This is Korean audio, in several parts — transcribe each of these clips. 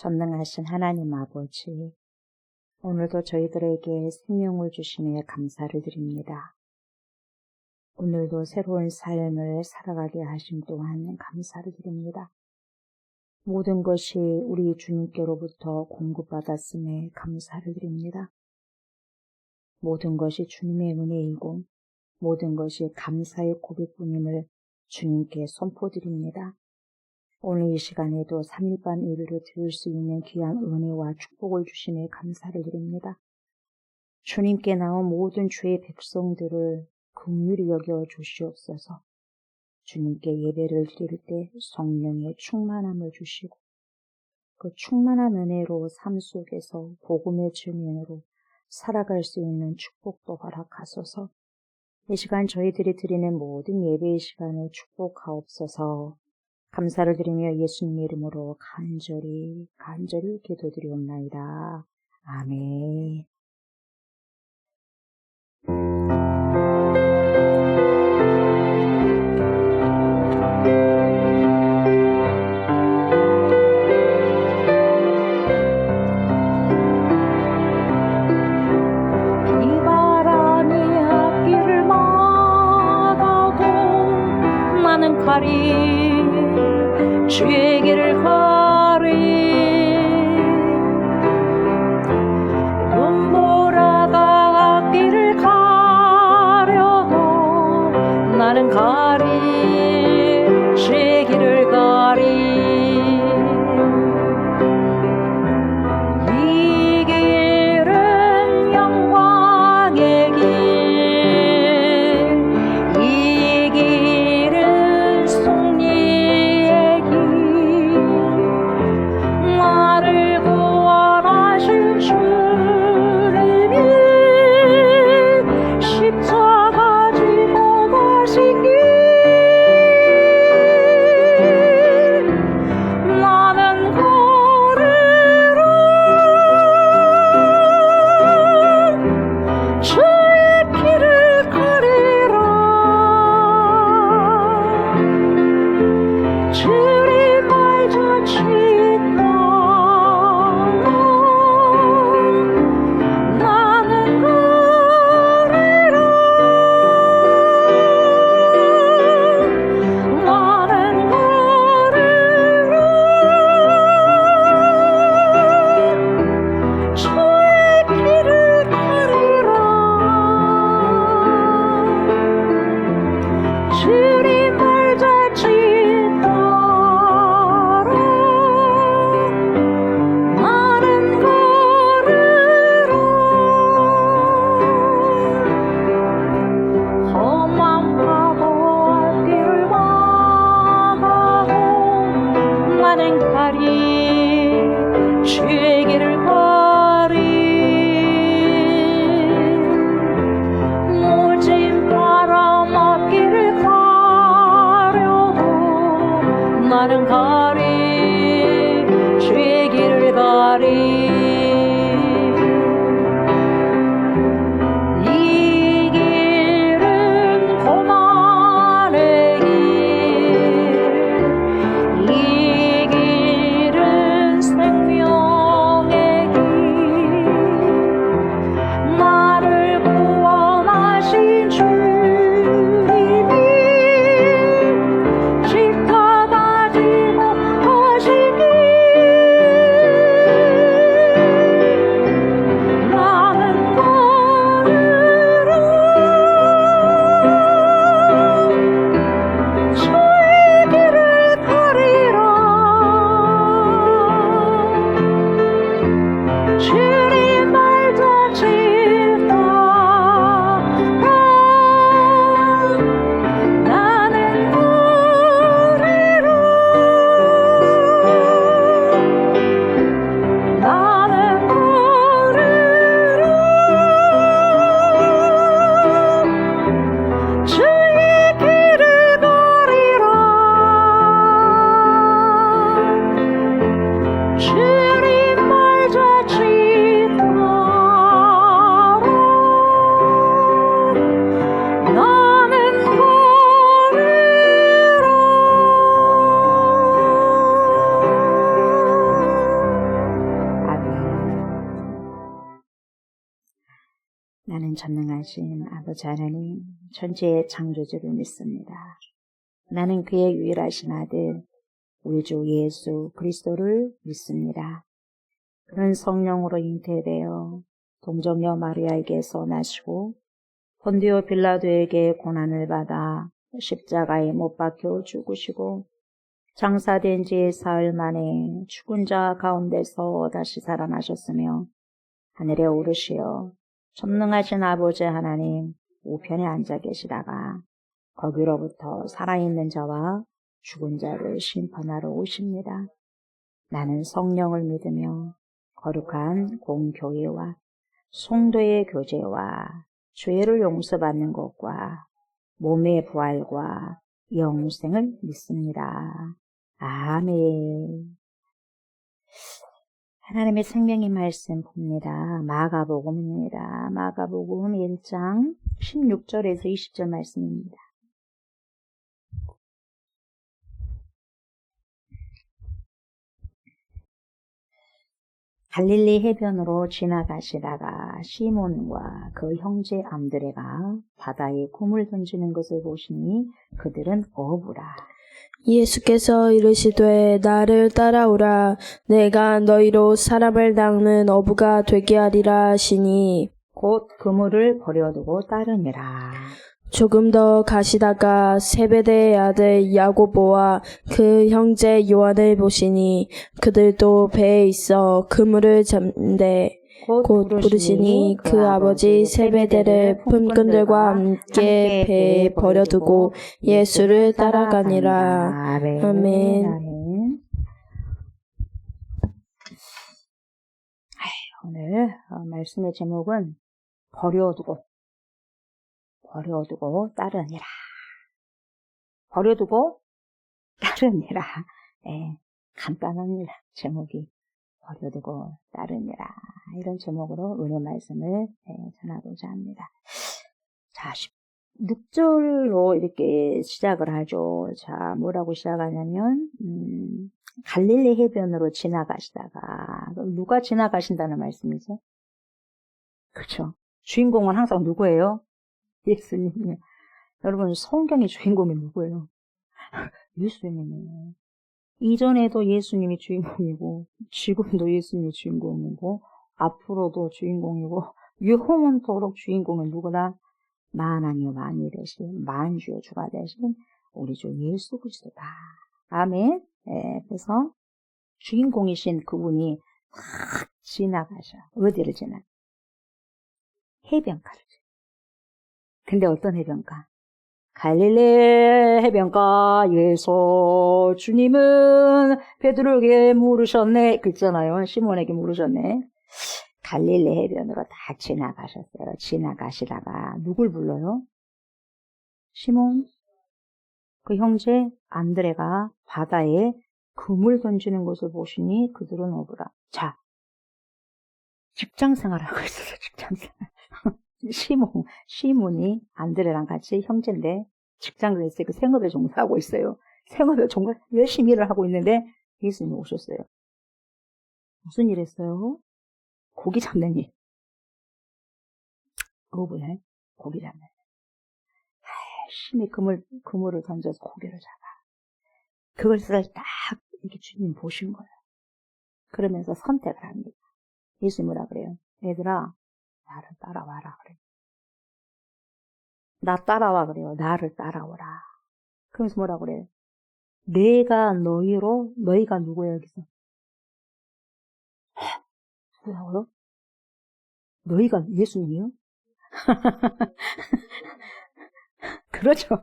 전능하신 하나님 아버지, 오늘도 저희들에게 생명을 주시며 감사를 드립니다. 오늘도 새로운 삶을 살아가게 하심 또한 감사를 드립니다. 모든 것이 우리 주님께로부터 공급받았음에 감사를 드립니다. 모든 것이 주님의 은혜이고 모든 것이 감사의 고백뿐임을 주님께 선포드립니다. 오늘 이 시간에도 3일반 예배를 드릴 수 있는 귀한 은혜와 축복을 주시며 감사를 드립니다. 주님께 나온 모든 주의 백성들을 긍휼히 여겨 주시옵소서. 주님께 예배를 드릴 때 성령의 충만함을 주시고 그 충만한 은혜로 삶 속에서 복음의 증인으로 살아갈 수 있는 축복도 허락하소서. 이 시간 저희들이 드리는 모든 예배의 시간을 축복하옵소서. 감사를 드리며 예수님의 이름으로 간절히 기도드리옵나이다. 아멘. 비바람이 앞길을 막아도 나는 가리 주의 길을 가리 눈보라가 앞길을 가려도 나는 가리 주의 길을 가리 이 길은 영광의 길 이 길은 승리의 길 나를 구원하신 주님이 십자가 지고 가신 길 나는 걸으라 주의 길을 가리라 주님 발자취 따라 나는 걸으라 나는 걸으라 주의 길을 가리라 주님 발자취 따라 나는 걸으라 험한 파도 앞길을 막아도 나는 가리 주의 길을 가리 모진 바람 앞길을 가려도 나는 가리 주의 길을 가리 이 길은 고난의 길 이 길은 생명의 길 나를 구원하신 주님이 십자가 지고 가신 길 나는 전능하신 아버지 하나님, 천지의 창조주를 믿습니다. 나는 그의 유일하신 아들, 우리 주 예수 그리스도를 믿습니다. 그는 성령으로 잉태되어 동정녀 마리아에게서 나시고 본디오 빌라도에게 고난을 받아 십자가에 못 박혀 죽으시고 장사된 지 사흘 만에 죽은 자 가운데서 다시 살아나셨으며 하늘에 오르시어 전능하신 아버지 하나님 우편에 앉아 계시다가 거기로부터 살아있는 자와 죽은 자를 심판하러 오십니다. 나는 성령을 믿으며 거룩한 공교회와 성도의 교제와 죄를 용서받는 것과 몸의 부활과 영생을 믿습니다. 아멘. 하나님의 생명의 말씀 봅니다. 마가복음입니다. 마가복음 1장 16절에서 20절 말씀입니다. 갈릴리 해변으로 지나가시다가 시몬과 그 형제 안드레가 바다에 굼을 던지는 것을 보시니 그들은 어부라. 예수께서 이르시되 나를 따라오라. 내가 너희로 사람을 낚는 어부가 되게 하리라 하시니 곧 그물을 버려두고 따르니라. 조금 더 가시다가 세베대의 아들 야고보와 그 형제 요한을 보시니 그들도 배에 있어 그물을 잡는데 곧 부르시니 그 아버지 세베대를 품꾼들과 함께 배에 버려두고 예수를 따라가니라. 아멘. 오늘 말씀의 제목은 버려두고 따르니라. 버려두고 따르니라. 간단합니다. 제목이 버려두고 따르니라. 이런 제목으로 은혜 말씀을 전하고자 합니다. 자, 6절로 이렇게 시작을 하죠. 자, 뭐라고 시작하냐면 갈릴리 해변으로 지나가시다가, 누가 지나가신다는 말씀이죠? 그렇죠. 주인공은 항상 누구예요? 예수님이요. 여러분, 성경의 주인공이 누구예요? 예수님이에요. 이전에도 예수님이 주인공이고, 지금도 예수님이 주인공이고, 앞으로도 주인공이고, 영원토록 주인공은 누구나 만왕의 만이 되신, 만주의 주가 되신 우리 주 예수 그리스도다. 아멘. 그래서 주인공이신 그분이 탁 지나가셔. 어디를 지나? 해변가를. 근데 어떤 해변가? 갈릴리 해변가에서 주님은 베드로에게 물으셨네. 그랬잖아요. 시몬에게 물으셨네. 갈릴리 해변으로 다 지나가셨어요. 지나가시다가 누굴 불러요? 시몬, 그 형제 안드레가 바다에 그물 던지는 것을 보시니 그들은 어부라. 자, 직장생활하고 있어서 직장생활. 시몬이 안드레랑 같이 형제인데 직장을 했어요. 그 생업에 종사하고 있어요. 생업에 정말 열심히 일을 하고 있는데 예수님이 오셨어요. 무슨 일 했어요? 고기 잡는 일. 어부네. 고기 잡는 일. 열심히 그물을 던져서 고기를 잡아. 그것을 딱 이렇게 주님 보신 거예요. 그러면서 선택을 합니다. 예수님 뭐라 그래요? 얘들아, 나를 따라와라 그래요. 나 따라와 그래요. 나를 따라오라. 그러면서 뭐라 그래요? 내가 너희가 누구예요 여기서? 누구라고요? 너희가 예수님이요? 그렇죠.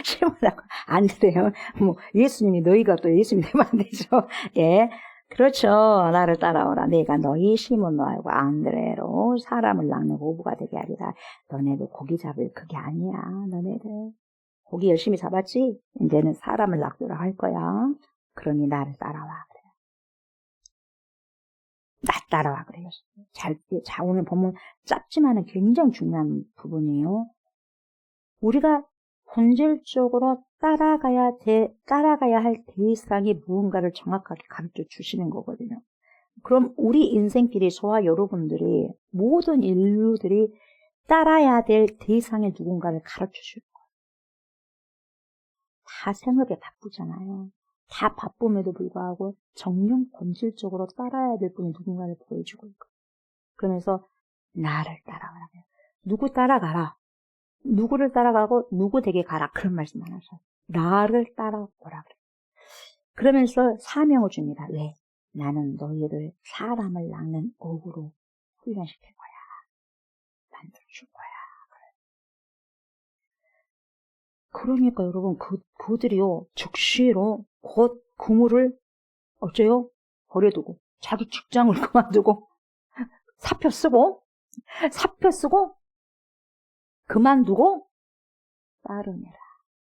시몬하고 안드레요. 뭐 예수님이 너희가 또 예수님 되면 안 되죠. 예. 그렇죠. 나를 따라오라. 내가 너희 시몬 너하고 안드레로 사람을 낚는 어부가 되게 하리라. 너네도 고기 잡을 그게 아니야. 너네들 고기 열심히 잡았지? 이제는 사람을 낚으라 할 거야. 그러니 나를 따라와 그래요. 나 따라와 그래요. 자, 오늘 보면 짧지만은 굉장히 중요한 부분이에요. 우리가 본질적으로 따라가야 할 대상이 무언가를 정확하게 가르쳐 주시는 거거든요. 그럼 우리 인생길이 저와 여러분들이 모든 인류들이 따라야 될 대상의 누군가를 가르쳐 줄 거예요. 다 생업에 바쁘잖아요. 다 바쁨에도 불구하고 정령 본질적으로 따라야 될 분이 누군가를 보여주고 있고. 그러면서 나를 따라가라. 누구 따라가라. 누구를 따라가고 누구 댁에 가라. 그런 말씀 안 하셔요. 나를 따라오라 그래요. 그러면서 사명을 줍니다. 왜? 나는 너희를 사람을 낳는 어부로 훈련시킬 거야. 만들어줄 거야. 그러니까 여러분 그들이요 즉시로 곧 그물을 어째요? 버려두고 자기 직장을 그만두고 사표 쓰고 그만두고 따르니라.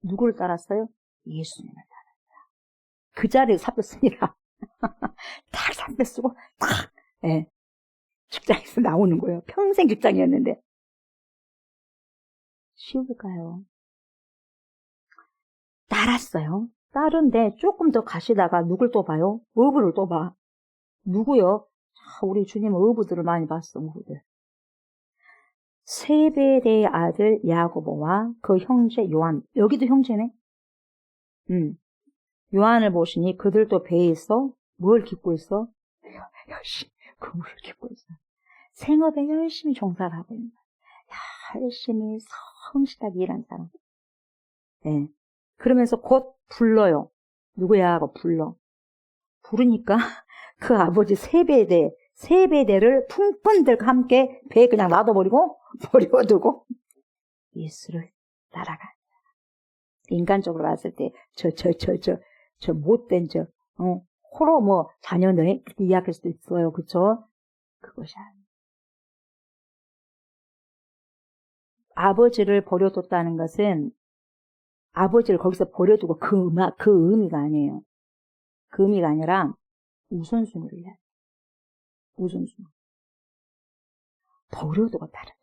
누구를 따랐어요? 예수님을 따랐다. 그 자리에 사표 쓰니라. 딱 사표 쓰고 딱 예, 직장에서 나오는 거예요. 평생 직장이었는데. 쉬울까요? 따랐어요. 따른데 조금 더 가시다가 누굴 또 봐요? 어부를 또 봐. 누구요? 우리 주님은 어부들을 많이 봤어. 어부들. 세베대의 아들 야고보와 그 형제 요한. 여기도 형제네. 요한을 보시니 그들도 배에 있어. 뭘 깃고 있어? 열심히 그물을 깃고 있어. 생업에 열심히 종사를 하고 있는 거야. 열심히 성실하게 일한 사람. 네. 그러면서 곧 불러요. 누구야 하고 불러. 부르니까 그 아버지 세베대를 풍분들과 함께 배에 그냥 놔둬버리고 버려두고 예수를 따라가. 인간적으로 봤을 때 저 못된 호러 뭐 자녀네 이렇게 이야기할 수도 있어요. 그쵸? 그것이 아니에요. 아버지를 버려뒀다는 것은 아버지를 거기서 버려두고 그 의미가 아니에요. 그 의미가 아니라 우선순위를 해야 돼요. 우선순위. 버려두고 따른다.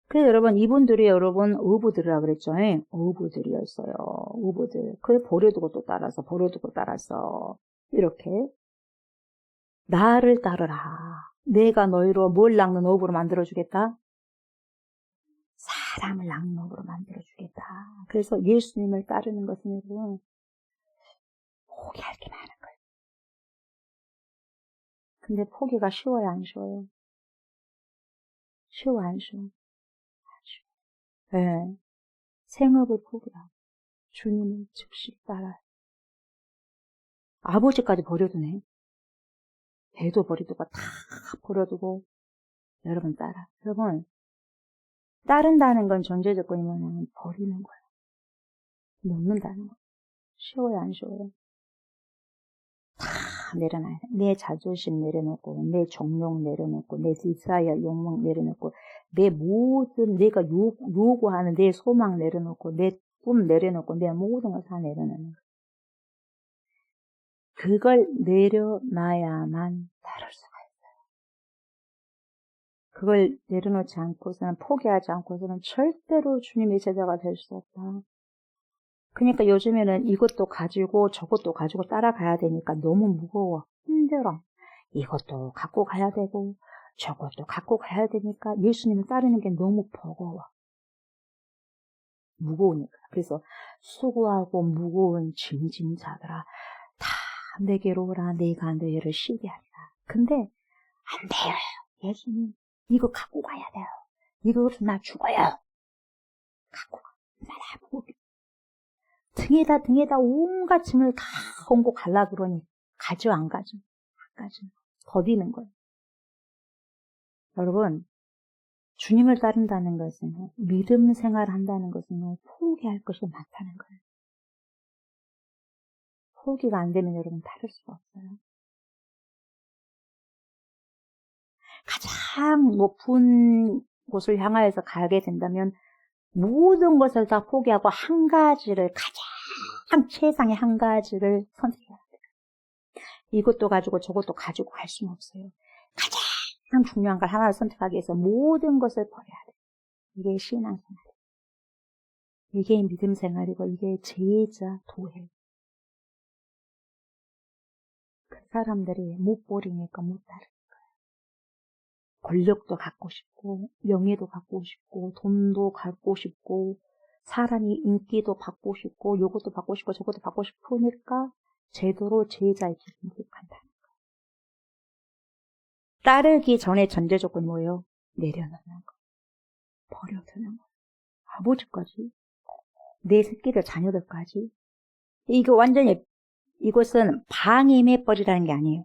그래서 여러분 이분들이 여러분 어부들이라 그랬죠. 어부들이었어요. 어부들. 그래 버려두고 또 따라서 버려두고 따라서 이렇게 나를 따르라. 내가 너희로 뭘 낚는 어부로 만들어주겠다? 사람을 낚는 어부로 만들어주겠다. 그래서 예수님을 따르는 것은 여러분 포기할 게 많은 거예요. 근데 포기가 쉬워요, 안 쉬워요? 쉬워, 안 쉬워? 안 쉬워. 네. 생업을 포기하고 주님을 즉시 따라요. 아버지까지 버려두네. 배도 버려두고 다 버려두고 여러분 따라. 여러분 따른다는 건 전제 조건이 뭐냐면 버리는 거예요. 놓는다는 거예요. 쉬워요, 안 쉬워요? 다 내려놔야 돼. 내 자존심 내려놓고 내 정욕 내려놓고 내 디자이어 욕망 내려놓고 내 모든 내가 요구하는 내 소망 내려놓고 내 꿈 내려놓고 내 모든 걸 다 내려놓는 거예요. 그걸 내려놔야만 다룰 수가 있어요. 그걸 내려놓지 않고서는 포기하지 않고서는 절대로 주님의 제자가 될 수 없다. 그러니까 요즘에는 이것도 가지고 저것도 가지고 따라가야 되니까 너무 무거워. 힘들어. 이것도 갖고 가야 되고 저것도 갖고 가야 되니까 예수님을 따르는 게 너무 버거워. 무거우니까. 그래서 수고하고 무거운 짐짐자들아 다 내게로 오라. 내가 너희를 쉬게 하리라. 근데 안 돼요. 예수님 이거 갖고 가야 돼요. 이것으로 나 죽어요. 갖고 가. 나 무겁게. 등에다 온갖 짐을 다 얹고 갈라 그러니 가죠 안 가죠? 안 가죠. 버리는 거예요. 여러분 주님을 따른다는 것은 믿음 생활을 한다는 것은 포기할 것이 많다는 거예요. 포기가 안 되면 여러분 따를 수가 없어요. 가장 높은 곳을 향하여서 가게 된다면 모든 것을 다 포기하고 한 가지를 가장 최상의 한 가지를 선택해야 돼요. 이것도 가지고 저것도 가지고 갈 수는 없어요. 가장 중요한 걸 하나를 선택하기 위해서 모든 것을 버려야 돼요. 이게 신앙생활이에요. 이게 믿음 생활이고 이게 제자 도회. 그 사람들이 못 버리니까 못 따르는 거예요. 권력도 갖고 싶고, 명예도 갖고 싶고, 돈도 갖고 싶고, 사람이 인기도 받고 싶고, 요것도 받고 싶고, 저것도 받고 싶으니까 제대로 제자의 길을 못간다는 거예요. 따르기 전에 전제 조건이 뭐예요? 내려놓는 거. 버려두는 거. 아버지까지, 내 새끼들, 자녀들까지. 이거 완전히, 이것은 방임해 버리라는 게 아니에요.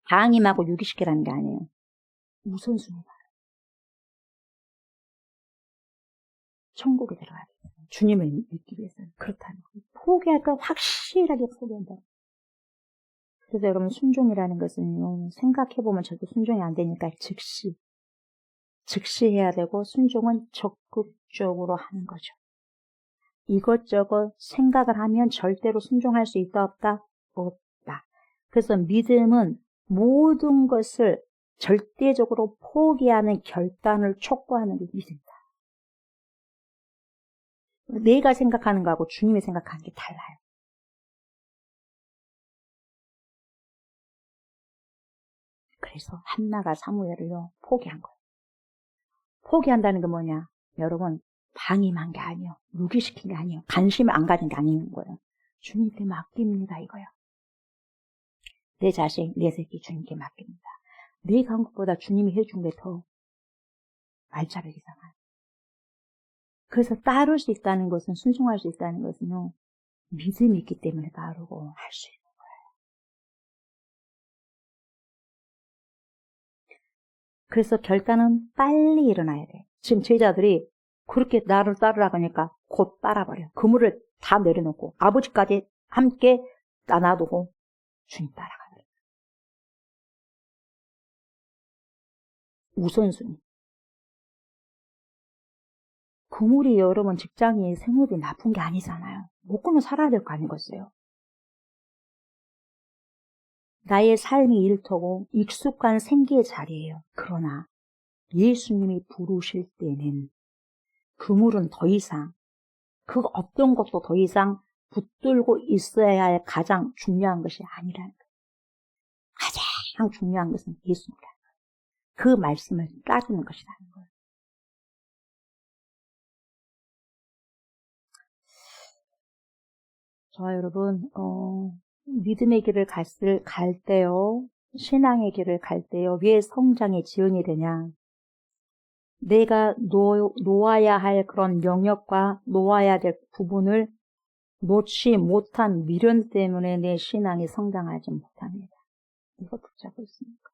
방임하고 유기시키라는 게 아니에요. 우선순위다. 천국에 들어가야 돼요. 주님을 믿기 위해서는 그렇다는 거예요. 포기할 건 확실하게 포기한다. 그래서 여러분, 순종이라는 것은요, 생각해보면 저도 순종이 안 되니까 즉시 해야 되고, 순종은 적극적으로 하는 거죠. 이것저것 생각을 하면 절대로 순종할 수 있다, 없다? 없다. 그래서 믿음은 모든 것을 절대적으로 포기하는 결단을 촉구하는 게 믿음이다. 내가 생각하는 거하고 주님이 생각하는 게 달라요. 그래서 한나가 사무엘을요, 포기한 거예요. 포기한다는 게 뭐냐? 여러분, 방임한 게 아니에요. 유기시킨 게 아니에요. 관심을 안 가진 게 아닌 거예요. 주님께 맡깁니다, 이거요. 내 자식, 내 새끼 주님께 맡깁니다. 내가 한 것보다 주님이 해준 게 더 알짜배기잖아요. 그래서 따를 수 있다는 것은, 순종할 수 있다는 것은요, 믿음이 있기 때문에 따르고 할 수 있는 거예요. 그래서 결단은 빨리 일어나야 돼. 지금 제자들이 그렇게 나를 따르라고 하니까 곧 따라버려. 그물을 다 내려놓고 아버지까지 함께 놔두고 주님 따라가버려. 우선순위. 그물이 여러분 직장인 생업이 나쁜 게 아니잖아요. 먹고는 살아야 될 거 아니겠어요. 나의 삶이 일터고 익숙한 생계의 자리예요. 그러나 예수님이 부르실 때는 그물은 더 이상, 그 어떤 것도 더 이상 붙들고 있어야 할 가장 중요한 것이 아니라는 거예요. 가장 중요한 것은 예수입니다. 그 말씀을 따르는 것이라는 거예요. 저와 여러분, 믿음의 길을 갈 때요, 신앙의 길을 갈 때요, 왜 성장의 지연이 되냐? 내가 놓아야 할 그런 영역과 놓아야 될 부분을 놓지 못한 미련 때문에 내 신앙이 성장하지 못합니다. 이거 붙잡고 있습니까?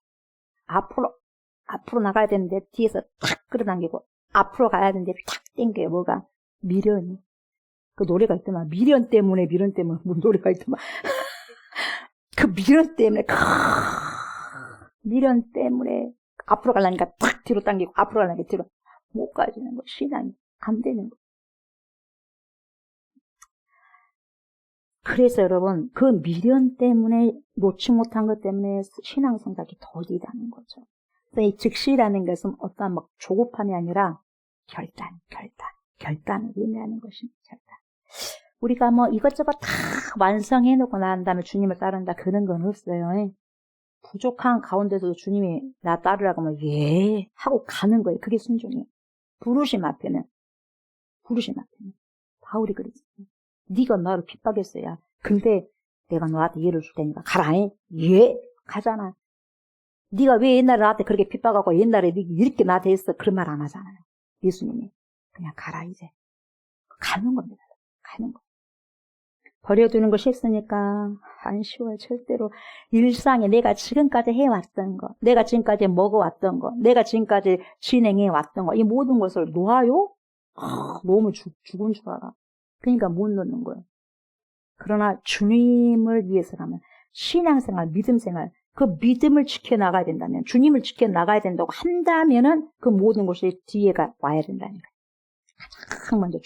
앞으로 나가야 되는데 뒤에서 탁 끌어당기고 앞으로 가야 되는데 탁 땡겨요. 뭐가? 미련이. 그 노래가 있더만. 미련 때문에 뭐 노래가 있더만. 그 미련 때문에 앞으로 가려니까 탁 뒤로 당기고 앞으로 가려니까 뒤로 못 가지는 거. 신앙이 안 되는 거. 그래서 여러분, 그 미련 때문에 놓지 못한 것 때문에 신앙 성장이 더디다는 거죠. 그래서 이 즉시라는 것은 어떤 막 조급함이 아니라 결단을 의미하는 것입니다. 결단. 우리가 뭐 이것저것 다 완성해놓고 난 다음에 주님을 따른다 그런 건 없어요. 부족한 가운데서도 주님이 나 따르라고 하면 예 하고 가는 거예요. 그게 순종이에요. 부르심 앞에는 바울이 그랬어요. 네가 나를 핍박했어야. 근데 내가 너한테 예를 줄 테니까 가라. 예 가잖아. 네가 왜 옛날에 나한테 그렇게 핍박하고 옛날에 이렇게 나한테 했어. 그런 말 안 하잖아요. 예수님이 그냥 가라 이제. 가는 겁니다. 가는 거. 버려두는 거 싫으니까 안 쉬워요. 절대로. 일상에 내가 지금까지 해왔던 거, 내가 지금까지 먹어왔던 거, 내가 지금까지 진행해왔던 거, 이 모든 것을 놓아요? 놓으면 죽은 줄 알아. 그러니까 못 놓는 거예요. 그러나 주님을 위해서라면 신앙생활, 믿음생활, 그 믿음을 지켜나가야 된다면, 주님을 지켜나가야 된다고 한다면은 그 모든 것이 뒤에가 와야 된다는 거예요. 가장 먼저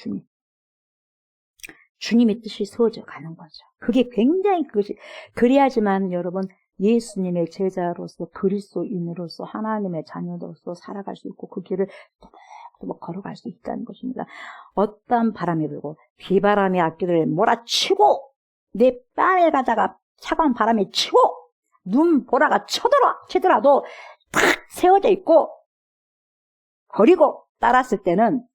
주님의 뜻이 서져 가는 거죠. 그게 굉장히 그것이, 그래야지만 여러분, 예수님의 제자로서, 그리스도인으로서, 하나님의 자녀로서 살아갈 수 있고, 그 길을 또박또박 걸어갈 수 있다는 것입니다. 어떤 바람이 불고, 비바람이 앞길을 몰아치고, 내 뺨을 가다가 차가운 바람에 치고 눈보라가 치더라도 탁 세워져 있고 버리고 따랐을 때는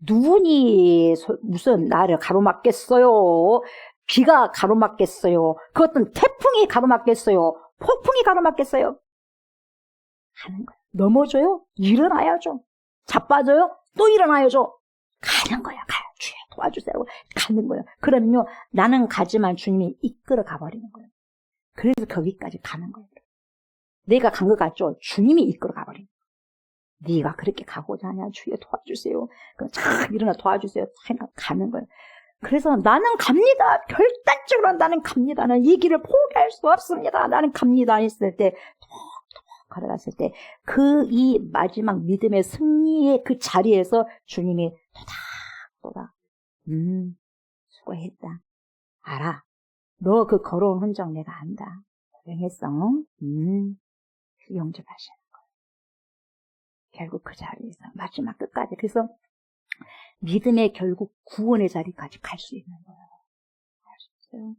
눈이 무슨 나를 가로막겠어요? 비가 가로막겠어요? 그 어떤 태풍이 가로막겠어요? 폭풍이 가로막겠어요? 가는 거야. 넘어져요? 일어나야죠. 자빠져요? 또 일어나야죠. 가는 거야. 가요. 주여 도와주세요. 가는 거야. 그러면요, 나는 가지만 주님이 이끌어 가버리는 거예요. 그래서 거기까지 가는 거예요. 내가 간 것 같죠? 주님이 이끌어 가버리는 거예요. 네가 그렇게 가고자 하냐? 주여 도와주세요. 쫙 일어나 도와주세요. 가는 거예요. 그래서 나는 갑니다. 결단적으로 나는 갑니다. 나는 이 길을 포기할 수 없습니다. 나는 갑니다. 했을 때 걸어갔을 때 이 마지막 믿음의 승리의 그 자리에서 주님이 토닥토닥 수고했다. 알아. 너 그 걸어온 흔적 내가 안다. 고생했어. 영접하시는 거예요. 결국 그 자리에서 마지막 끝까지. 그래서 믿음의 결국 구원의 자리까지 갈 수 있는 거예요. 갈 수 있어요.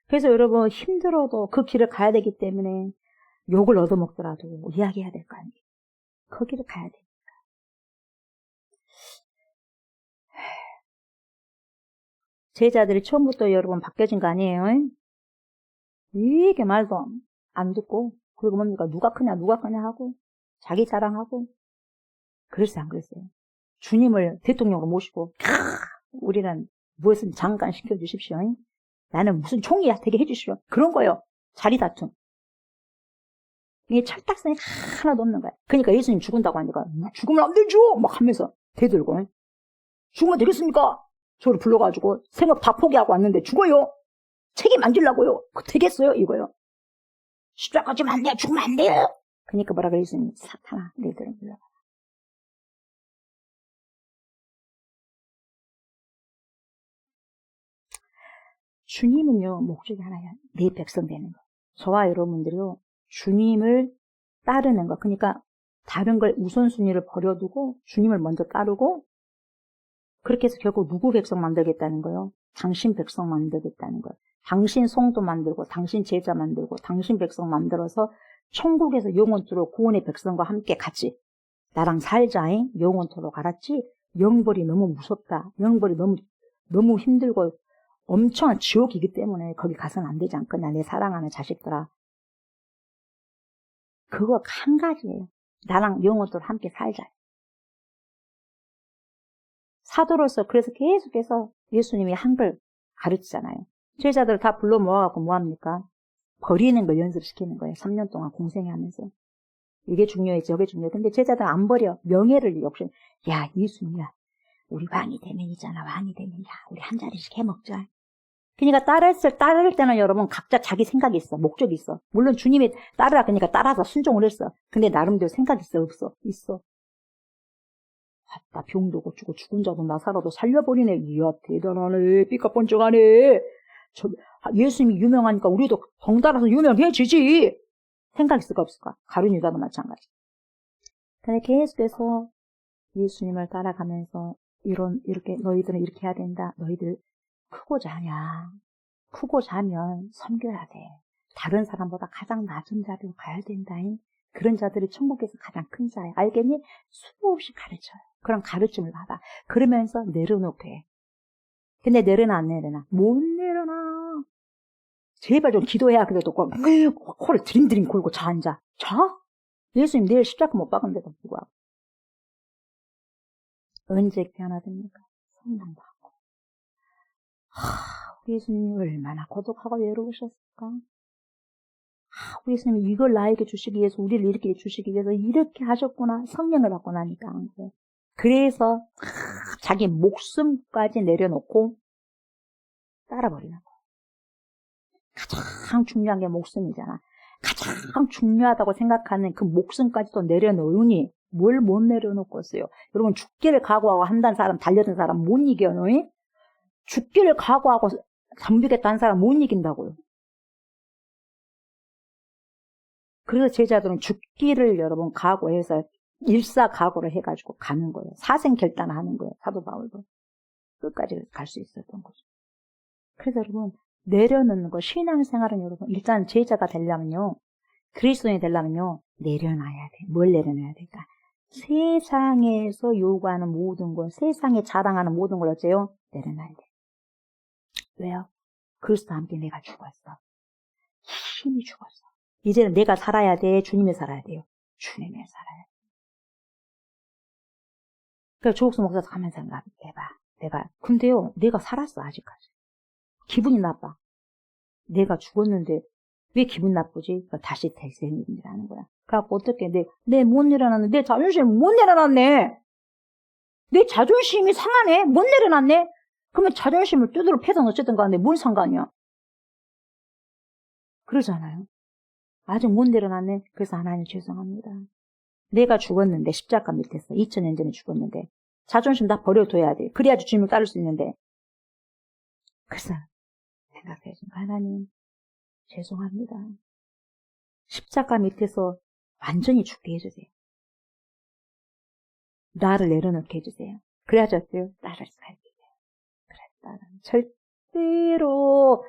그래서 여러분 힘들어도 그 길을 가야 되기 때문에 욕을 얻어먹더라도 이야기해야 될 거 아니에요. 거기를 가야 되니까. 제자들이 처음부터 여러분 바뀌어진 거 아니에요? 이게 말도 안 듣고 그리고 뭡니까? 누가 크냐 하고 자기 자랑하고 그랬어요 안 그랬어요? 주님을 대통령으로 모시고 우리는 무엇은 장관 시켜주십시오. 나는 무슨 총리야 되게 해주십시오. 그런 거예요. 자리 다툼. 이게 철딱선이 하나도 없는 거야. 그러니까 예수님 죽은다고 하니까 죽으면 안 되죠 막 하면서 대들고 죽으면 되겠습니까? 저를 불러가지고 생업 다 포기하고 왔는데 죽어요. 책임 안 지려고요. 되겠어요 이거요. 십자가 지면 안 돼요. 죽으면 안 돼요. 그러니까 뭐라 그랬으니 사탄아 너희들은 불러라. 주님은요 목적이 하나야. 내 백성 되는 거. 저와 여러분들이요 주님을 따르는 거. 그러니까 다른 걸 우선순위를 버려두고 주님을 먼저 따르고 그렇게 해서 결국 누구 백성 만들겠다는 거예요? 당신 백성 만들겠다는 거예요. 당신 성도 만들고 당신 제자 만들고 당신 백성 만들어서 천국에서 영원토록 구원의 백성과 함께 같이 나랑 살자잉. 영원토록 알았지? 영벌이 너무 무섭다. 영벌이 너무 힘들고 엄청난 지옥이기 때문에 거기 가서는 안 되지 않겠나. 내 사랑하는 자식들아. 그거 한 가지예요. 나랑 영원토록 함께 살자. 사도로서 그래서 계속해서 예수님이 한 걸 가르치잖아요. 제자들 다 불러 모아갖고 뭐합니까? 버리는 걸 연습시키는 거예요. 3년 동안 공생하면서. 이게 중요해, 저게 중요해. 근데 제자들 안 버려. 명예를 욕심. 야, 예수님이야. 우리 왕이 되면이잖아. 왕이 되면, 야, 우리 한 자리씩 해먹자. 그러니까 따를 때는 여러분 각자 자기 생각이 있어. 목적이 있어. 물론 주님이 따르라 그러니까 따라서 순종을 했어. 근데 나름대로 생각이 있어, 없어? 있어. 나 병도 고치고 죽은 자도 나사로도 살려버리네. 이야 대단하네. 삐까뻔쩍하네. 예수님이 유명하니까 우리도 덩달아서 유명해지지. 생각 있을까 없을까? 가룟 유다도 마찬가지. 근데 계속해서 예수님을 따라가면서 이렇게 너희들은 이렇게 해야 된다. 너희들 크고자 하냐. 크고자 하면 섬겨야 돼. 다른 사람보다 가장 낮은 자리로 가야 된다. 그런 자들이 천국에서 가장 큰 자야. 알겠니? 수없이 가르쳐요. 그런 가르침을 받아. 그러면서 내려놓게. 근데 내려놔 안 내려놔? 못 내려놔. 제발 좀 기도해야 그래도 코를 드림드림 골고 앉아. 자? 예수님 내일 십자가 못 박은데도 불구하고. 언제 변화됩니까? 성령 받고. 우리 예수님 얼마나 고독하고 외로우셨을까? 우리 예수님이 이걸 나에게 주시기 위해서, 우리를 이렇게 주시기 위해서 이렇게 하셨구나. 성령을 받고 나니까 안 그래. 그래서 자기 목숨까지 내려놓고 따라버리는 거야. 가장 중요한 게 목숨이잖아. 가장 중요하다고 생각하는 그 목숨까지도 내려놓으니 뭘 못 내려놓겠어요. 여러분 죽기를 각오하고 한다는 사람, 달려든 사람 못 이겨요. 죽기를 각오하고 덤비겠다는 사람 못 이긴다고요. 그래서 제자들은 죽기를 여러분 각오해서 일사각오를 해가지고 가는 거예요. 사생결단을 하는 거예요. 사도 바울도. 끝까지 갈 수 있었던 거죠. 그래서 여러분 내려놓는 거. 신앙생활은 여러분 일단 제자가 되려면요. 그리스도인이 되려면요. 내려놔야 돼. 뭘 내려놔야 될까? 세상에서 요구하는 모든 것, 세상에 자랑하는 모든 걸 어째요? 내려놔야 돼. 왜요? 그리스도와 함께 내가 죽었어. 힘이 죽었어. 이제는 내가 살아야 돼. 주님이 살아야 돼요. 주님이 살아야 돼. 그러니까 조옥수 목사 가만히 생각해봐. 근데요, 내가 살았어, 아직까지. 기분이 나빠. 내가 죽었는데, 왜 기분 나쁘지? 그러니까 다시 대생이라는 거야. 그래갖고 어떻게, 내 못 내려놨네. 내 자존심이 못 내려놨네. 내 자존심이 상하네. 못 내려놨네. 그러면 자존심을 두드러 패든 어쨌든 간에 뭔 상관이야? 그러잖아요. 아직 못 내려놨네. 그래서 하나님 죄송합니다. 내가 죽었는데 십자가 밑에서 2000년 전에 죽었는데 자존심 다 버려둬야 돼. 그래야지 주님을 따를 수 있는데. 그래서 생각해준 하나님 죄송합니다. 십자가 밑에서 완전히 죽게 해주세요. 나를 내려놓게 해주세요. 그래야지 어때요? 따를 수가 있어요. 절대로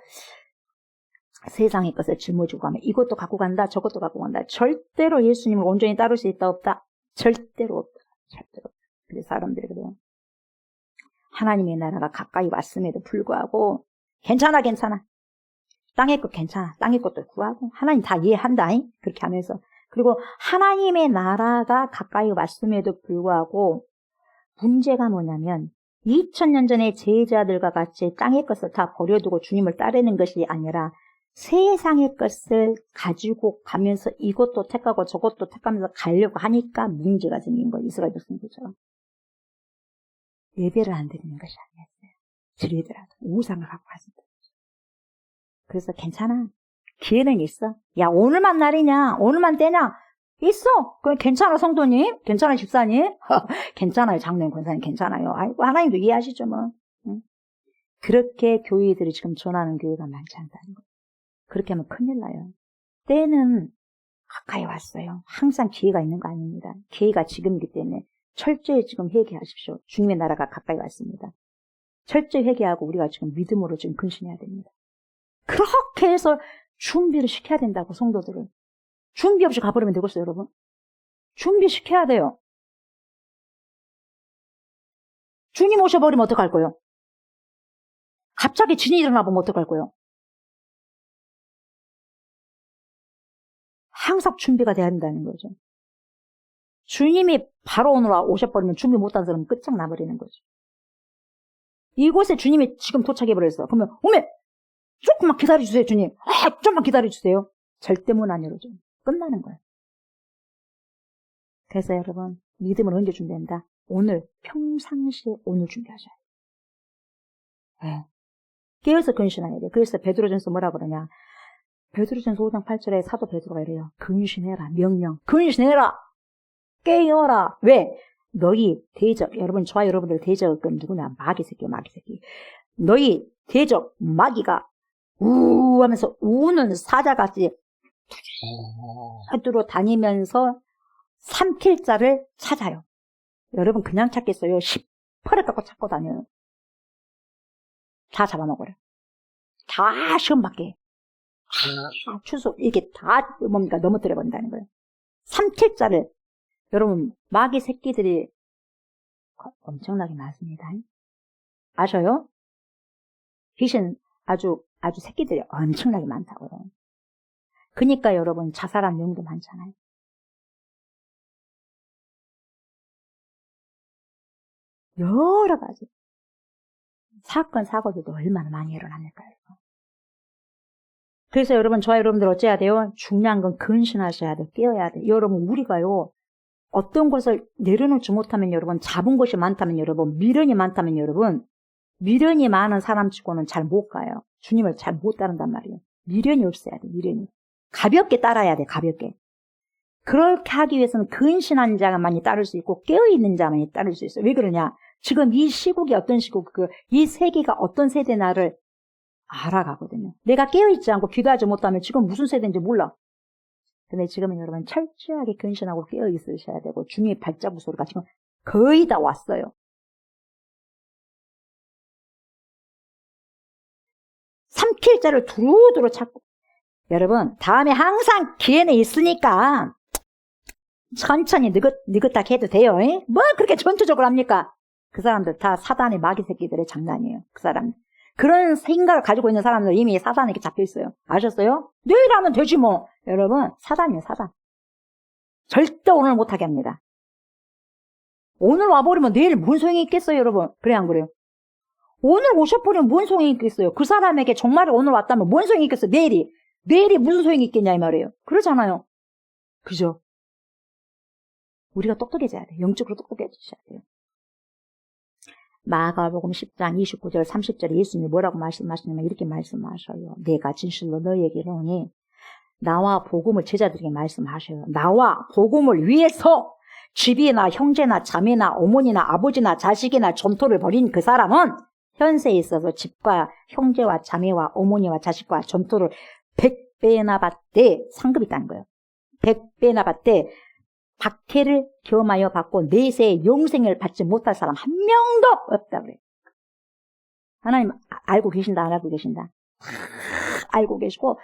세상의 것을 짊어지고 가면 이것도 갖고 간다, 저것도 갖고 간다. 절대로 예수님을 온전히 따를 수 있다, 없다? 절대로 없다. 절대로 없다. 그래서 사람들이 그래요. 하나님의 나라가 가까이 왔음에도 불구하고 괜찮아. 땅의 것 괜찮아. 땅의 것도 구하고 하나님 다 이해한다. 그렇게 하면서 그리고 하나님의 나라가 가까이 왔음에도 불구하고 문제가 뭐냐면 2000년 전에 제자들과 같이 땅의 것을 다 버려두고 주님을 따르는 것이 아니라 세상의 것을 가지고 가면서 이것도 택하고 저것도 택하면서 가려고 하니까 문제가 생긴 거예요. 이스라엘 백성들처럼. 예배를 안 드리는 것이 아니었어요. 드리더라도 우상을 갖고 가신다. 그래서 괜찮아. 기회는 있어. 야, 오늘만 날이냐? 오늘만 때냐? 있어. 그럼 괜찮아, 성도님. 괜찮아, 집사님. 괜찮아요, 장로님, 권사님. 괜찮아요. 아이고, 하나님도 이해하시죠, 뭐. 응? 그렇게 교회들이 지금 전하는 교회가 많지 않다는 거예요. 그렇게 하면 큰일 나요. 때는 가까이 왔어요. 항상 기회가 있는 거 아닙니다. 기회가 지금이기 때문에 철저히 지금 회개하십시오. 주님의 나라가 가까이 왔습니다. 철저히 회개하고 우리가 지금 믿음으로 지금 근신해야 됩니다. 그렇게 해서 준비를 시켜야 된다고, 성도들을. 준비 없이 가버리면 되겠어요, 여러분? 준비시켜야 돼요. 주님 오셔버리면 어떡할 거예요? 갑자기 진이 일어나 보면 어떡할 거예요? 항상 준비가 돼야 된다는 거죠. 주님이 바로 오늘 오셔버리면 준비 못한 사람은 끝장나버리는 거죠. 이곳에 주님이 지금 도착해버렸어. 그러면 오메! 조금만 기다려주세요, 주님. 좀만 기다려주세요. 절대 문 안 열어줘. 끝나는 거예요. 그래서 여러분, 믿음을 언제 준비한다? 오늘, 평상시에 오늘 준비하셔야 돼요. 네. 깨어서 근신해야 돼요. 그래서 베드로전서 뭐라 그러냐? 베드로전서 5장 8절에 사도 베드로가 이래요. 근신해라, 명령. 근신해라! 깨어라! 왜? 너희 대적, 여러분, 저와 여러분들 대적은 누구냐? 마귀 새끼. 너희 대적, 마귀가 우 하면서 우는 사자같이 두드러 다니면서 삼킬 자를 찾아요. 여러분 그냥 찾겠어요. 10팔을 갖고 찾고 다녀요. 다 잡아먹어요. 다 시험 받게. 다 추수 이게 다 뭡니까 넘어뜨려 버린다는 거예요. 삼킬 자를 여러분 마귀 새끼들이 엄청나게 많습니다. 아셔요? 귀신 아주 새끼들이 엄청나게 많다고요. 그러니까 여러분 자살한 명도 많잖아요. 여러 가지 사건 사고들도 얼마나 많이 일어납니까? 그래서 여러분 저와 여러분들 어째야 돼요? 중요한 건 근신하셔야 돼요. 깨어야 돼요. 여러분 우리가요 어떤 것을 내려놓지 못하면 여러분 잡은 것이 많다면 여러분 미련이 많다면 여러분 미련이 많은 사람치고는 잘 못 가요. 주님을 잘 못 따른단 말이에요. 미련이 없어야 돼. 미련이 가볍게 따라야 돼. 가볍게. 그렇게 하기 위해서는 근신한 자만이 따를 수 있고 깨어있는 자만이 따를 수 있어요. 왜 그러냐? 지금 이 시국이 어떤 시국, 이 세계가 어떤 세대 나를 알아가거든요. 내가 깨어있지 않고 기도하지 못하면 지금 무슨 세대인지 몰라. 근데 지금은 여러분 철저하게 근신하고 깨어있으셔야 되고 주님의 발자국 소리가 지금 거의 다 왔어요. 삼킬 목회자를 두루두루 찾고. 여러분, 다음에 항상 기회는 있으니까 천천히 느긋하게 해도 돼요. 뭐 그렇게 전투적으로 합니까? 그 사람들 다 사단의 마귀 새끼들의 장난이에요. 그 사람. 그런 생각을 가지고 있는 사람들 이미 사단에게 잡혀 있어요. 아셨어요? 내일 하면 되지 뭐. 여러분, 사단이에요, 사단. 절대 오늘 못하게 합니다. 오늘 와버리면 내일 뭔 소용이 있겠어요, 여러분? 그래, 안 그래요? 오늘 오셔버리면 뭔 소용이 있겠어요? 그 사람에게 정말 오늘 왔다면 뭔 소용이 있겠어요? 내일이 무슨 소용이 있겠냐, 이 말이에요. 그러잖아요. 그죠? 우리가 똑똑해져야 돼요. 영적으로 똑똑해지셔야 돼요. 마가복음 10장 29절 30절에 예수님이 뭐라고 말씀하시냐면 이렇게 말씀하셔요. 내가 진실로 너희에게 이르노니 나와 복음을 제자들에게 말씀하셔요. 나와 복음을 위해서 집이나 형제나 자매나 어머니나 아버지나 자식이나 전토를 벌인 그 사람은 현세에 있어서 집과 형제와 자매와 어머니와 자식과 전토를 100배나 받되 상급이 있다는 거예요. 100배나 받되 박해를 겸하여 받고 내세의 영생을 받지 못할 사람 한 명도 없다고 그래요. 하나님 알고 계신다, 안 알고 계신다? 알고 계시고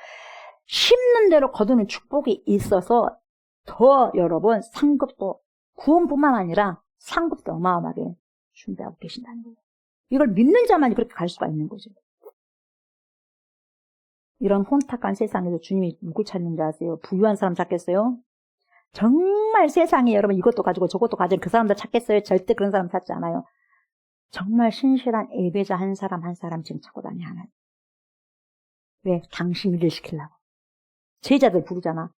심는 대로 거두는 축복이 있어서 더 여러분 상급도 구원뿐만 아니라 상급도 어마어마하게 준비하고 계신다는 거예요. 이걸 믿는 자만이 그렇게 갈 수가 있는 거죠. 이런 혼탁한 세상에서 주님이 누굴 찾는 줄 아세요? 부유한 사람 찾겠어요? 정말 세상에 여러분 이것도 가지고 저것도 가지고 그 사람들 찾겠어요? 절대 그런 사람 찾지 않아요. 정말 신실한 예배자 한 사람 한 사람 지금 찾고 다녀 하나님. 왜? 당신 일을 시키려고. 제자들 부르잖아.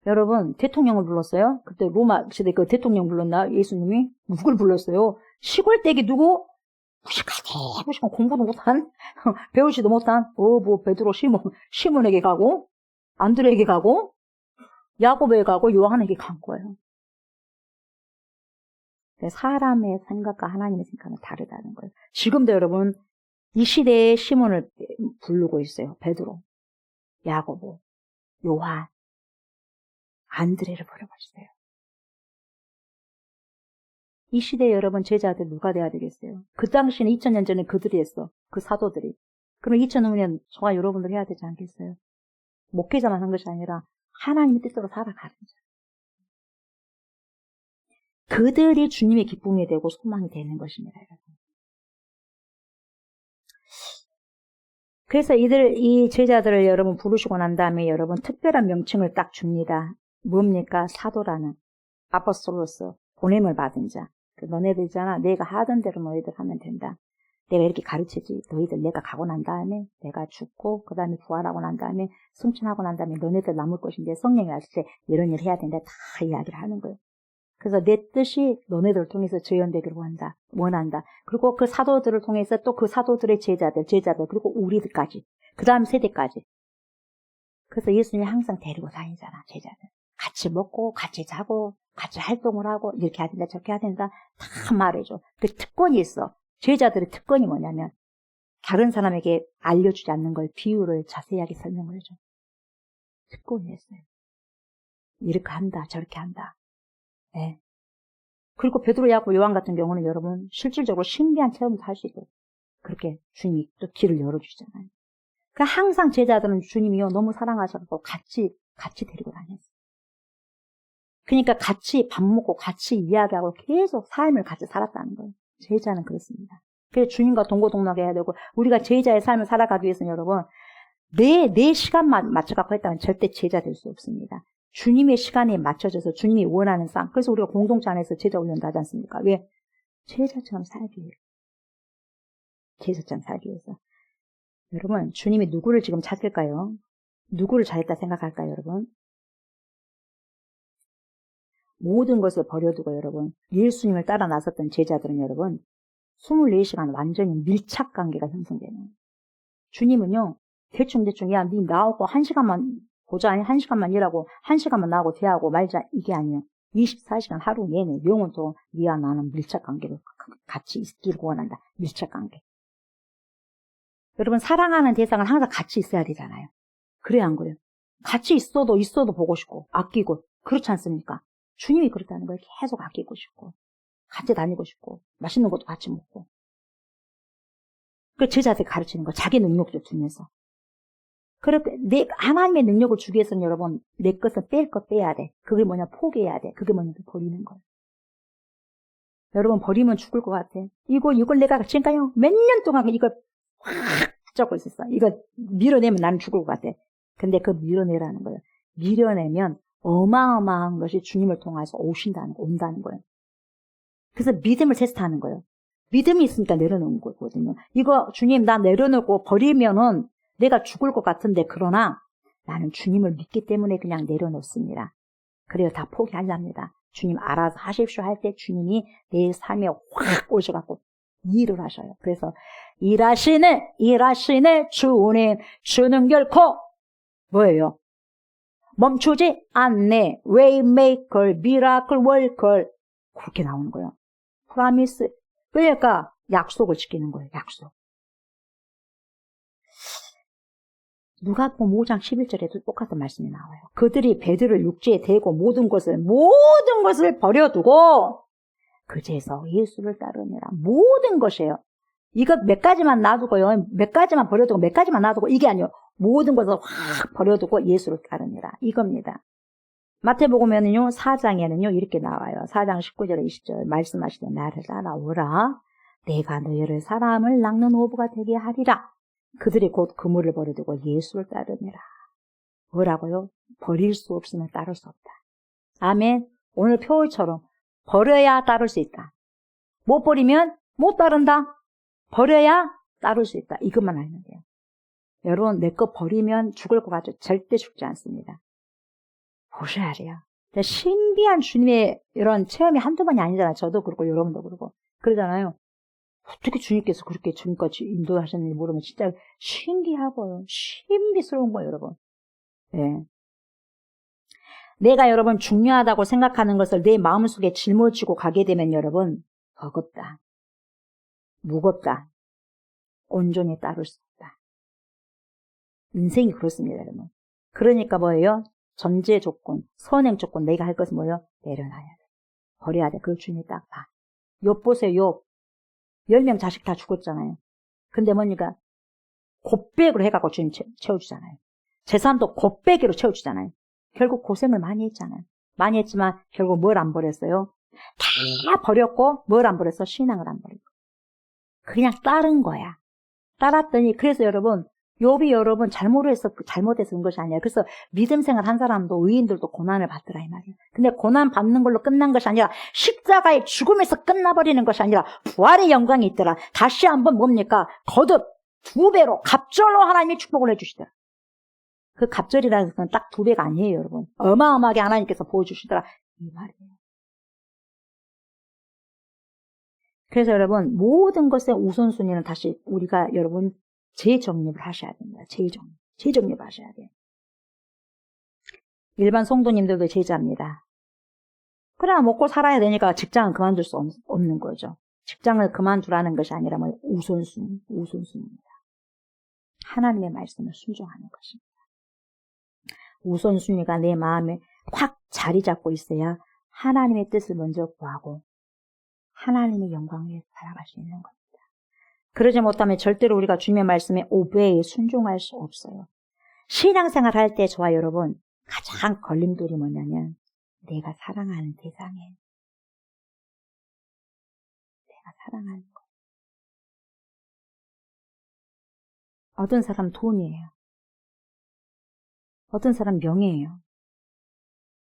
여러분 대통령을 불렀어요? 그때 로마 시대 그 대통령 불렀나? 예수님이? 누굴 불렀어요? 시골댁이 누구? 무식하고 공부도 못한 배우지도 못한 뭐 베드로 시몬에게 가고 안드레에게 가고 야고보에 가고 요한에게 간 거예요. 사람의 생각과 하나님의 생각은 다르다는 거예요. 지금도 여러분 이 시대에 시몬을 부르고 있어요. 베드로, 야고보, 요한, 안드레를 부르고 있어요. 이 시대에 여러분 제자들 누가 돼야 되겠어요? 그 당시는 2000년 전에 그들이 했어. 그 사도들이. 그럼 2005년 저와 여러분들 해야 되지 않겠어요? 목회자만 한 것이 아니라 하나님의 뜻대로 살아가는 자. 그들이 주님의 기쁨이 되고 소망이 되는 것입니다, 여러분. 그래서 이 제자들을 여러분 부르시고 난 다음에 여러분 특별한 명칭을 딱 줍니다. 뭡니까? 사도라는 아포스톨로스 보냄을 받은 자. 너네들 있잖아. 내가 하던 대로 너희들 하면 된다. 내가 이렇게 가르치지. 너희들 내가 가고 난 다음에 내가 죽고 그 다음에 부활하고 난 다음에 승천하고 난 다음에 너네들 남을 것인데 성령이 왔을 때 이런 일을 해야 된다. 다 이야기를 하는 거예요. 그래서 내 뜻이 너네들을 통해서 재현되기를 원한다. 그리고 그 사도들을 통해서 또 그 사도들의 제자들 그리고 우리들까지 그 다음 세대까지. 그래서 예수님이 항상 데리고 다니잖아. 제자들. 같이 먹고 같이 자고 같이 활동을 하고 이렇게 해야 된다 저렇게 해야 된다 다 말해줘. 그 특권이 있어. 제자들의 특권이 뭐냐면 다른 사람에게 알려주지 않는 걸 비유를 자세하게 설명을 해줘. 특권이 있어요. 이렇게 한다 저렇게 한다. 네. 그리고 베드로, 야고보, 요한 같은 경우는 여러분 실질적으로 신비한 체험도 할 수 있어요. 그렇게 주님이 또 길을 열어주시잖아요. 그러니까 항상 제자들은 주님이요 너무 사랑하셔서 같이 데리고 다녔어요. 그러니까 같이 밥 먹고 같이 이야기하고 계속 삶을 같이 살았다는 거예요. 제자는 그렇습니다. 그래서 주님과 동고동락해야 되고 우리가 제자의 삶을 살아가기 위해서는 여러분 내 시간만 맞춰갖고 했다면 절대 제자 될 수 없습니다. 주님의 시간에 맞춰져서 주님이 원하는 삶. 그래서 우리가 공동체 안에서 제자 훈련도 하지 않습니까? 왜? 제자처럼 살기 위해서. 제자처럼 살기 위해서. 여러분 주님이 누구를 지금 찾을까요? 누구를 잘했다 생각할까요, 여러분? 모든 것을 버려두고 여러분 예수님을 따라 나섰던 제자들은 여러분 24시간 완전히 밀착 관계가 형성되는 거예요. 주님은요 대충 야 니 나오고 1시간만 보자 아니 1시간만 일하고 1시간만 나오고 대하고 말자 이게 아니에요. 24시간 하루 내내 영혼도 니와 나는 밀착 관계를 같이 있기를 원한다. 밀착 관계. 여러분 사랑하는 대상은 항상 같이 있어야 되잖아요. 그래야 안 그래요? 같이 있어도 보고 싶고 아끼고 그렇지 않습니까? 주님이 그렇다는 거예요. 계속 아끼고 싶고 같이 다니고 싶고 맛있는 것도 같이 먹고 그 제자들 가르치는 거 자기 능력을 통해서 그렇게 하나님의 능력을 주기 위해서는 여러분 내 것은 뺄 것 빼야 돼. 그게 뭐냐 포기해야 돼. 그게 뭐냐 버리는 거예요. 여러분 버리면 죽을 것 같아. 이걸 내가 지금까지 몇 년 동안 이걸 확 붙잡고 있었어. 이거 밀어내면 나는 죽을 것 같아. 근데 그 밀어내라는 거예요. 밀어내면 어마어마한 것이 주님을 통해서 온다는 거예요. 그래서 믿음을 테스트하는 거예요. 믿음이 있으니까 내려놓는 거거든요. 이거 주님 나 내려놓고 버리면은 내가 죽을 것 같은데 그러나 나는 주님을 믿기 때문에 그냥 내려놓습니다. 그래요. 다 포기하렵니다. 주님 알아서 하십시오 할 때 주님이 내 삶에 확 오셔갖고 일을 하셔요. 그래서 일하시네 주님 주는 결코 뭐예요? 멈추지 않네. Waymaker, Miracle Worker 그렇게 나오는 거예요. Promise 그러니까 약속을 지키는 거예요. 약속. 누가복음 5장 11절에도 똑같은 말씀이 나와요. 그들이 배들을 육지에 대고 모든 것을 버려두고 그제서 예수를 따르니라. 모든 것이에요. 이거 몇 가지만 놔두고요. 몇 가지만 버려두고 몇 가지만 놔두고 이게 아니에요. 모든 것을 확 버려두고 예수를 따르니라. 이겁니다. 마태복음에는요. 4장에는요. 이렇게 나와요. 4장 19절 20절 말씀하시되 나를 따라오라. 내가 너희를 사람을 낚는 어부가 되게 하리라. 그들이 곧 그물을 버려두고 예수를 따르니라. 뭐라고요? 버릴 수 없으면 따를 수 없다. 아멘. 오늘 표울처럼 버려야 따를 수 있다. 못 버리면 못 따른다. 버려야 따를 수 있다. 이것만 알면 돼요. 여러분 내 거 버리면 죽을 것 같죠? 절대 죽지 않습니다. 보셔야 돼요. 신비한 주님의 이런 체험이 한두 번이 아니잖아요. 저도 그렇고 여러분도 그렇고 그러잖아요. 어떻게 주님께서 그렇게 지금까지 인도하셨는지 모르면 진짜 신기하고요. 신비스러운 거예요, 여러분. 네. 내가 여러분 중요하다고 생각하는 것을 내 마음속에 짊어지고 가게 되면 여러분 버겁다. 무겁다. 온전히 따를 수 없다. 인생이 그렇습니다, 여러분. 그러니까 뭐예요? 전제 조건, 선행 조건, 내가 할 것은 뭐예요? 내려놔야 돼. 버려야 돼. 그걸 주님이 딱 봐. 욥 보세요, 욥. 10명 자식 다 죽었잖아요. 근데 뭡니까? 곱백으로 해갖고 주님 채워주잖아요. 재산도 곱백으로 채워주잖아요. 결국 고생을 많이 했잖아요. 많이 했지만 결국 뭘 안 버렸어요? 다 버렸고 뭘 안 버렸어? 신앙을 안 버리고. 그냥 따른 거야. 따랐더니 그래서 여러분 욥이 여러분 잘못해서 그런 것이 아니에요. 그래서 믿음 생활 한 사람도 의인들도 고난을 받더라 이 말이에요. 근데 고난 받는 걸로 끝난 것이 아니라 십자가의 죽음에서 끝나버리는 것이 아니라 부활의 영광이 있더라. 다시 한번 뭡니까? 거듭 2배로 갑절로 하나님이 축복을 해주시더라. 그 갑절이라는 건 딱 2배가 아니에요, 여러분. 어마어마하게 하나님께서 보여주시더라 이 말이에요. 그래서 여러분 모든 것의 우선순위는 다시 우리가 여러분 재정립을 하셔야 됩니다. 재정립을 하셔야 돼요. 일반 성도님들도 제자입니다. 그래야 먹고 살아야 되니까 직장은 그만둘 수 없는 거죠. 직장을 그만두라는 것이 아니라 뭐 우선순위입니다. 하나님의 말씀을 순종하는 것입니다. 우선순위가 내 마음에 확 자리 잡고 있어야 하나님의 뜻을 먼저 구하고 하나님의 영광을 위해 살아갈 수 있는 겁니다. 그러지 못하면 절대로 우리가 주님의 말씀에 오베에 순종할 수 없어요. 신앙생활 할 때 저와 여러분 가장 걸림돌이 뭐냐면 내가 사랑하는 대상에 내가 사랑하는 것. 어떤 사람 돈이에요. 어떤 사람 명예예요.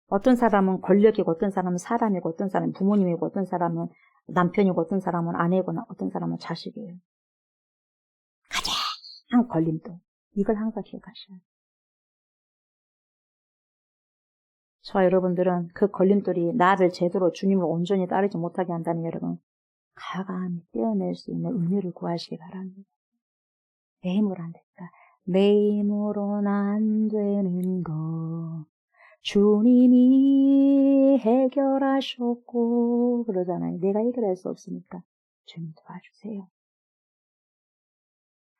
어떤 사람은 권력이고 어떤 사람은 사람이고 어떤 사람은 부모님이고 어떤 사람은 남편이고 어떤 사람은 아내거나 어떤 사람은 자식이에요. 가장 걸림돌. 이걸 항상 기억하셔야 돼요. 저와 여러분들은 그 걸림돌이 나를 제대로 주님을 온전히 따르지 못하게 한다면 여러분 가감히 떼어낼 수 있는 은혜를 구하시기 바랍니다. 내 힘으로 안 될까? 내 힘으로는 안 되는 거 주님이 해결하셨고 그러잖아요. 내가 해결할 수 없으니까 주님 도와주세요.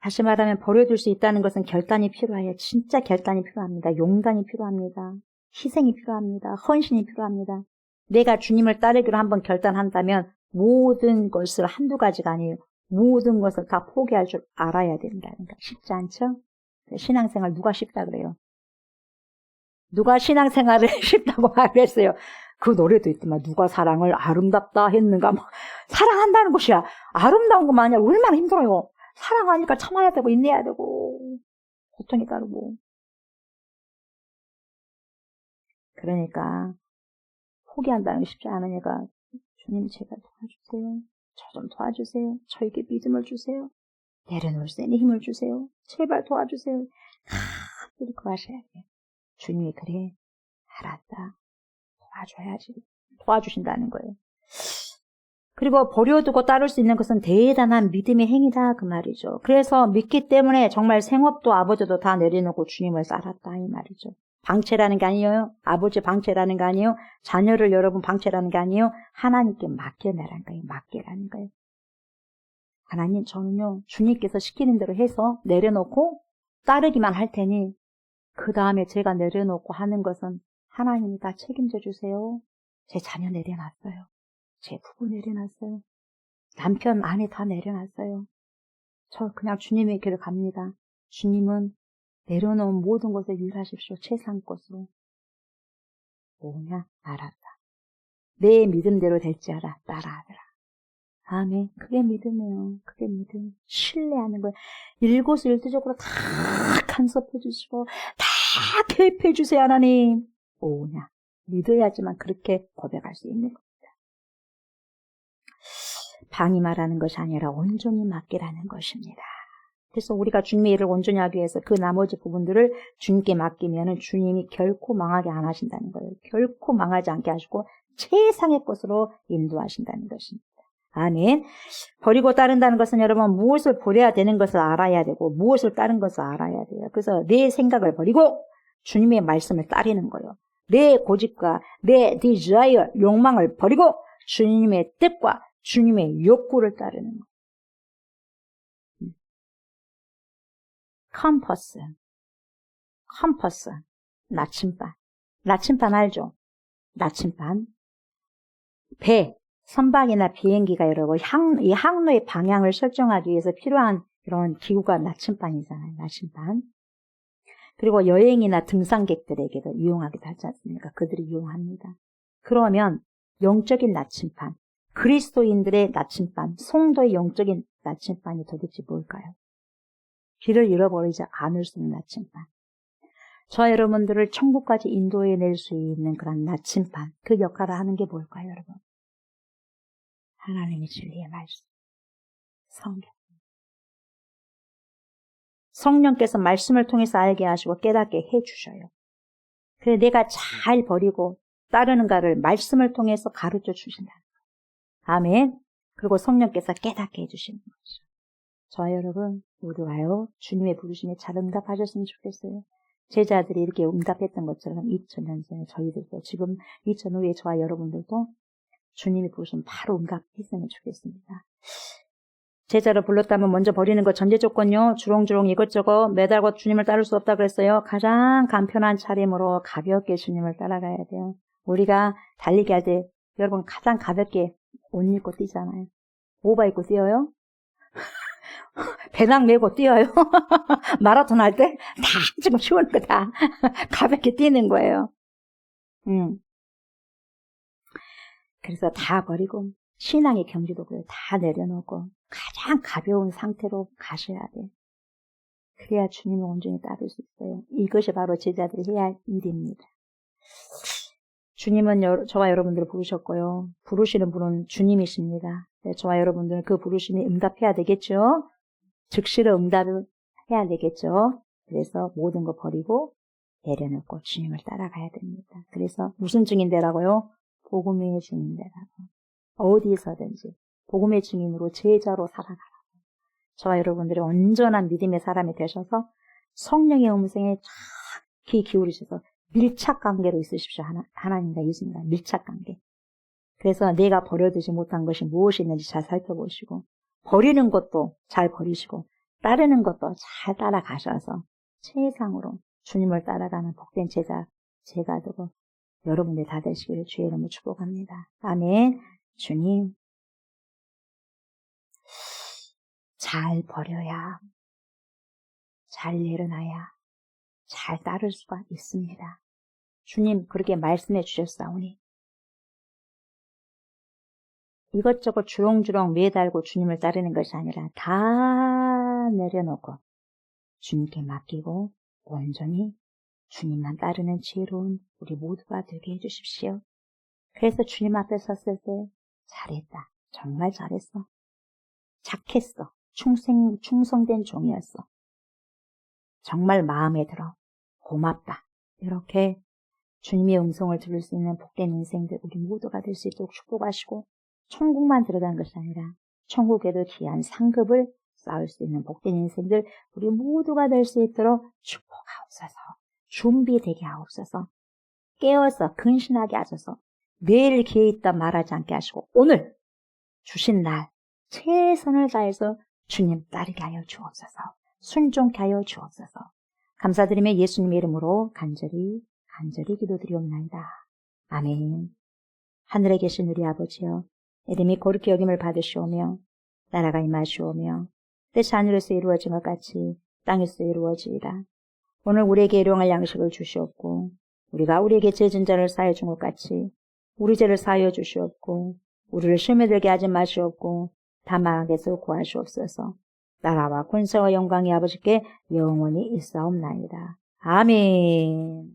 다시 말하면 버려둘 수 있다는 것은 결단이 필요해요. 진짜 결단이 필요합니다. 용단이 필요합니다. 희생이 필요합니다. 헌신이 필요합니다. 내가 주님을 따르기로 한번 결단한다면 모든 것을 한두 가지가 아니에요. 모든 것을 다 포기할 줄 알아야 된다니까. 쉽지 않죠? 신앙생활 누가 쉽다 그래요? 누가 신앙생활을 쉽다고 말했어요? 그 노래도 있지만 누가 사랑을 아름답다 했는가? 막 사랑한다는 것이야. 아름다운 것만 아니라 얼마나 힘들어요. 사랑하니까 참아야 되고 인내해야 되고 고통이 따르고. 그러니까 포기한다는 게 쉽지 않으니까 주님 제가 도와주세요. 저 좀 도와주세요. 저에게 믿음을 주세요. 내려놓을 수 있는 힘을 주세요. 제발 도와주세요. 이렇게 하셔야 돼요. 주님이 그래 알았다. 도와줘야지. 도와주신다는 거예요. 그리고 버려두고 따를 수 있는 것은 대단한 믿음의 행위다 그 말이죠. 그래서 믿기 때문에 정말 생업도 아버지도 다 내려놓고 주님을 따랐다 이 말이죠. 방치라는 게 아니에요. 아버지 방치라는 게 아니에요. 자녀를 여러분 방치라는 게 아니에요. 하나님께 맡겨내라는 거예요. 맡기라는 거예요. 하나님 저는요 주님께서 시키는 대로 해서 내려놓고 따르기만 할 테니 그 다음에 제가 내려놓고 하는 것은 하나님이 다 책임져 주세요. 제 자녀 내려놨어요. 제 부부 내려놨어요. 남편 아내 다 내려놨어요. 저 그냥 주님의 길을 갑니다. 주님은 내려놓은 모든 것을 일하십시오. 최상 것으로. 뭐냐? 알았다. 내 믿음대로 될지 알아. 따라하더라. 아멘. 그게 믿음이에요. 그게 믿음. 신뢰하는 거예요. 일거수일투족으로 다 간섭해 주시고 다 개입해 주세요. 하나님. 뭐냐? 믿어야지만 그렇게 고백할 수 있는 겁니다. 방임하라는 것이 아니라 온전히 맡기라는 것입니다. 그래서 우리가 주님의 일을 온전히 하기 위해서 그 나머지 부분들을 주님께 맡기면 주님이 결코 망하게 안 하신다는 거예요. 결코 망하지 않게 하시고 최상의 것으로 인도하신다는 것입니다. 아멘. 버리고 따른다는 것은 여러분 무엇을 버려야 되는 것을 알아야 되고 무엇을 따른 것을 알아야 돼요. 그래서 내 생각을 버리고 주님의 말씀을 따르는 거예요. 내 고집과 내 desire, 욕망을 버리고 주님의 뜻과 주님의 욕구를 따르는 거예요. 컴퍼스, 나침반. 나침반 알죠? 나침반. 배, 선박이나 비행기가 여러분 이 항로의 방향을 설정하기 위해서 필요한 이런 기구가 나침반이잖아요. 나침반. 그리고 여행이나 등산객들에게도 이용하기도 하지 않습니까? 그들이 이용합니다. 그러면 영적인 나침반, 그리스도인들의 나침반, 성도의 영적인 나침반이 도대체 뭘까요? 길을 잃어버리지 않을 수 있는 나침반. 저와 여러분들을 천국까지 인도해낼 수 있는 그런 나침반, 그 역할을 하는 게 뭘까요, 여러분? 하나님의 진리의 말씀, 성경. 성령께서 말씀을 통해서 알게 하시고 깨닫게 해주셔요. 그래 내가 잘 버리고 따르는가를 말씀을 통해서 가르쳐 주신다. 아멘. 그리고 성령께서 깨닫게 해주시는 거죠. 저와 여러분 우리가요 주님의 부르심에 잘 응답하셨으면 좋겠어요. 제자들이 이렇게 응답했던 것처럼 2000년 전에 저희들도 지금 2000 후에 저와 여러분들도 주님이 부르시면 바로 응답했으면 좋겠습니다. 제자를 불렀다면 먼저 버리는 것 전제 조건요. 주렁주렁 이것저것 매달고 주님을 따를 수 없다 그랬어요. 가장 간편한 차림으로 가볍게 주님을 따라가야 돼요. 우리가 달리기 할 때 여러분 가장 가볍게 옷 입고 뛰잖아요. 오바 입고 뛰어요? 배낭 메고 뛰어요? 마라톤 할 때 다 지금 쉬운 거 다 가볍게 뛰는 거예요. 그래서 다 버리고 신앙의 경지도 그래요. 다 내려놓고 가장 가벼운 상태로 가셔야 돼요. 그래야 주님을 온전히 따를 수 있어요. 이것이 바로 제자들이 해야 할 일입니다. 주님은 저와 여러분들을 부르셨고요. 부르시는 분은 주님이십니다. 네, 저와 여러분들은 그 부르심에 응답해야 되겠죠. 즉시로 응답을 해야 되겠죠. 그래서 모든 거 버리고 내려놓고 주님을 따라가야 됩니다. 그래서 무슨 증인되라고요? 복음의 증인되라고. 어디서든지 복음의 증인으로 제자로 살아가라고. 저와 여러분들이 온전한 믿음의 사람이 되셔서 성령의 음성에 귀 기울이셔서 밀착관계로 있으십시오. 하나님과 예수님과 밀착관계. 그래서 내가 버려두지 못한 것이 무엇이 있는지 잘 살펴보시고 버리는 것도 잘 버리시고 따르는 것도 잘 따라가셔서 최상으로 주님을 따라가는 복된 제가 되고 여러분들 다 되시기를 주의 이름으로 축복합니다. 아멘. 주님, 잘 버려야 잘 내려놔야 잘 따를 수가 있습니다. 주님 그렇게 말씀해 주셨사오니 이것저것 주렁주렁 매달고 주님을 따르는 것이 아니라 다 내려놓고 주님께 맡기고 온전히 주님만 따르는 지혜로운 우리 모두가 되게 해주십시오. 그래서 주님 앞에 섰을 때 잘했다. 정말 잘했어. 착했어. 충성된 종이었어. 정말 마음에 들어. 고맙다. 이렇게 주님의 음성을 들을 수 있는 복된 인생들 우리 모두가 될 수 있도록 축복하시고 천국만 들어가는 것이 아니라 천국에도 귀한 상급을 쌓을 수 있는 복된 인생들 우리 모두가 될 수 있도록 축복하옵소서. 준비되게 하옵소서. 깨어서 근신하게 하소서. 내일 기회 있다 말하지 않게 하시고 오늘 주신 날 최선을 다해서 주님 따르게 하여 주옵소서. 순종케 하여 주옵소서. 감사드리며 예수님의 이름으로 간절히 기도드리옵나이다. 아멘. 하늘에 계신 우리 아버지여 이름이 거룩히 여김을 받으시오며 나라가 임하시오며 뜻이 하늘에서 이루어진 것 같이 땅에서 이루어지이다. 오늘 우리에게 일용할 양식을 주시옵고 우리가 우리에게 죄진 자를 사하여 준 것 같이 우리 죄를 사하여 주시옵고 우리를 시험에 들게 하지 마시옵고 다만 악에서 구하시옵소서. 나라와 권세와 영광이 아버지께 영원히 있사옵나이다. 아멘.